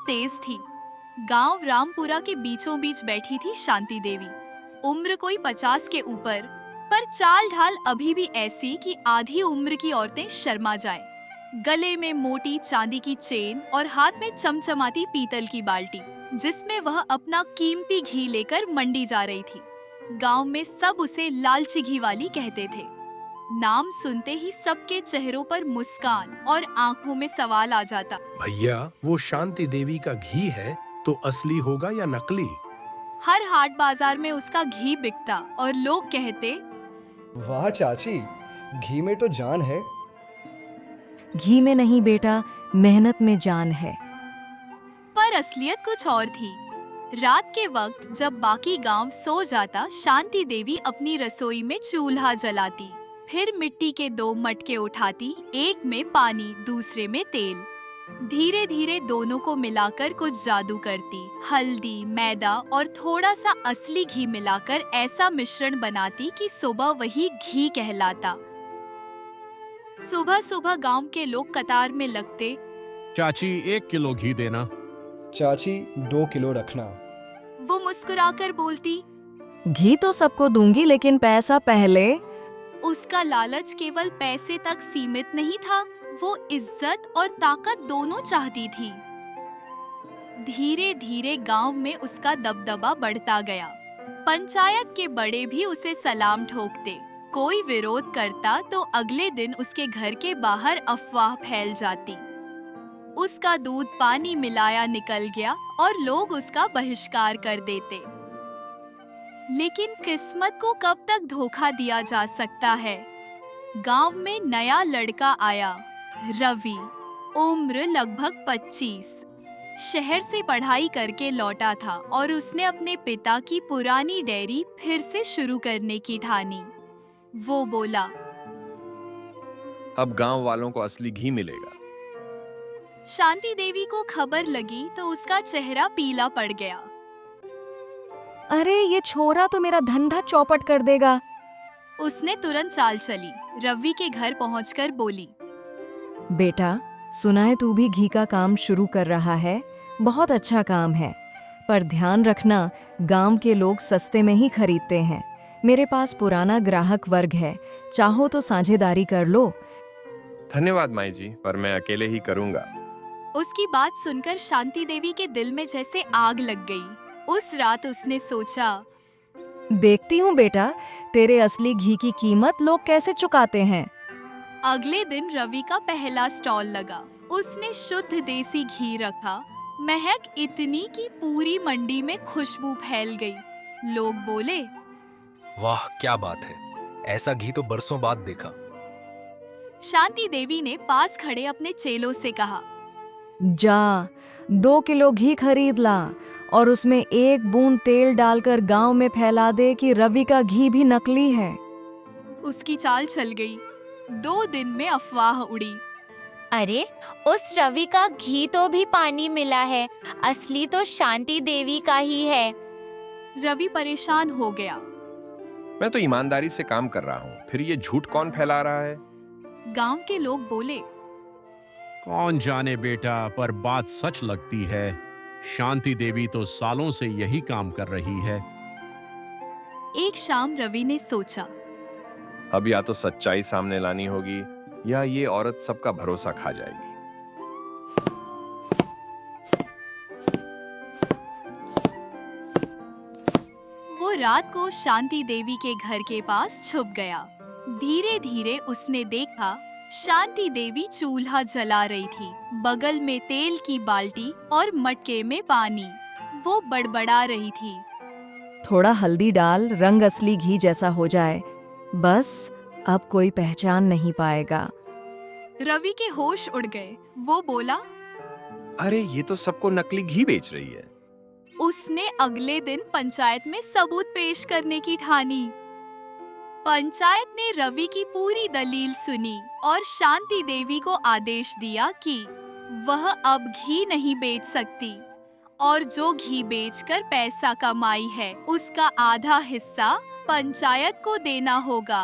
तेज थी। गांव रामपुरा के बीचों बीच बैठी थी शांति देवी। उम्र कोई 50 के ऊपर, पर चाल ढाल अभी भी ऐसी कि आधी उम्र की औरतें शर्मा जाएं। गले में मोटी चांदी की चेन और हाथ में चमचमाती पीतल की बाल्टी, जिसमें वह अपना कीमती घी लेकर मंडी जा रही थी। गांव में सब उसे लालची घी वाली कहते थे। नाम सुनते ही सबके चेहरों पर मुस्कान और आंखों में सवाल आ जाता। भैया, वो शांति देवी का घी है तो असली होगा या नकली? हर हाट बाजार में उसका घी बिकता और लोग कहते, वाह चाची, घी में तो जान है। घी में नहीं बेटा, मेहनत में जान है। पर असलियत कुछ और थी। रात के वक्त जब बाकी गांव सो जाता, शांति देवी अपनी रसोई में चूल्हा जलाती, फिर मिट्टी के 2 मटके उठाती, एक में पानी दूसरे में तेल। धीरे धीरे दोनों को मिलाकर कुछ जादू करती। हल्दी, मैदा और थोड़ा सा असली घी मिलाकर ऐसा मिश्रण बनाती कि सुबह वही घी कहलाता। सुबह सुबह गांव के लोग कतार में लगते। चाची 1 किलो घी देना। चाची 2 किलो रखना। वो मुस्कुराकर बोलती, घी तो सबको दूंगी, लेकिन पैसा पहले। उसका लालच केवल पैसे तक सीमित नहीं था, वो इज्जत और ताकत दोनों चाहती थी। धीरे धीरे गांव में उसका दबदबा बढ़ता गया। पंचायत के बड़े भी उसे सलाम ठोकते। कोई विरोध करता तो अगले दिन उसके घर के बाहर अफवाह फैल जाती। उसका दूध पानी मिलाया निकल गया और लोग उसका बहिष्कार कर देते। लेकिन किस्मत को कब तक धोखा दिया जा सकता है। गांव में नया लड़का आया, रवि, उम्र लगभग 25। शहर से पढ़ाई करके लौटा था और उसने अपने पिता की पुरानी डेयरी फिर से शुरू करने की ठानी। वो बोला, अब गांव वालों को असली घी मिलेगा। शांति देवी को खबर लगी तो उसका चेहरा पीला पड़ गया। अरे ये छोरा तो मेरा धंधा चौपट कर देगा। उसने तुरंत चाल चली। रवि के घर पहुंचकर बोली, बेटा, सुना है तू भी घी का काम शुरू कर रहा है। बहुत अच्छा काम है, पर ध्यान रखना, गांव के लोग सस्ते में ही खरीदते हैं। मेरे पास पुराना ग्राहक वर्ग है, चाहो तो साझेदारी कर लो। धन्यवाद माई जी, पर मैं अकेले ही करूंगा। उसकी बात सुनकर शांति देवी के दिल में जैसे आग लग गई। उस रात उसने सोचा, देखती हूँ बेटा, तेरे असली घी की कीमत लोग कैसे चुकाते हैं। अगले दिन रवि का पहला स्टॉल लगा। उसने शुद्ध देसी घी रखा। महक इतनी कि पूरी मंडी में खुशबू फैल गई। लोग बोले, वाह क्या बात है, ऐसा घी तो बरसों बाद देखा। शांति देवी ने पास खड़े अपने चेलों से कहा, जा 2 किलो घी खरीद ला और उसमें 1 बूंद तेल डालकर गांव में फैला दे कि रवि का घी भी नकली है। उसकी चाल चल गई। 2 दिन में अफवाह उड़ी। अरे, उस रवि का घी तो भी पानी मिला है, असली तो शांति देवी का ही है। रवि परेशान हो गया। मैं तो ईमानदारी से काम कर रहा हूँ, फिर ये झूठ कौन फैला रहा है? गांव के लोग बोले, कौन जाने बेटा, पर बात सच लगती है। शांति देवी तो सालों से यही काम कर रही है। एक शाम रवि ने सोचा, अब या तो सच्चाई सामने लानी होगी या ये औरत सबका भरोसा खा जाएगी। वो रात को शांति देवी के घर के पास छुप गया। धीरे धीरे उसने देखा, शांति देवी चूल्हा जला रही थी। बगल में तेल की बाल्टी और मटके में पानी। वो बड़बड़ा रही थी, थोड़ा हल्दी डाल, रंग असली घी जैसा हो जाए, बस अब कोई पहचान नहीं पाएगा। रवि के होश उड़ गए। वो बोला, अरे ये तो सबको नकली घी बेच रही है। उसने अगले दिन पंचायत में सबूत पेश करने की ठानी। पंचायत ने रवि की पूरी दलील सुनी और शांति देवी को आदेश दिया कि वह अब घी नहीं बेच सकती और जो घी बेचकर पैसा कमाई है उसका आधा हिस्सा पंचायत को देना होगा।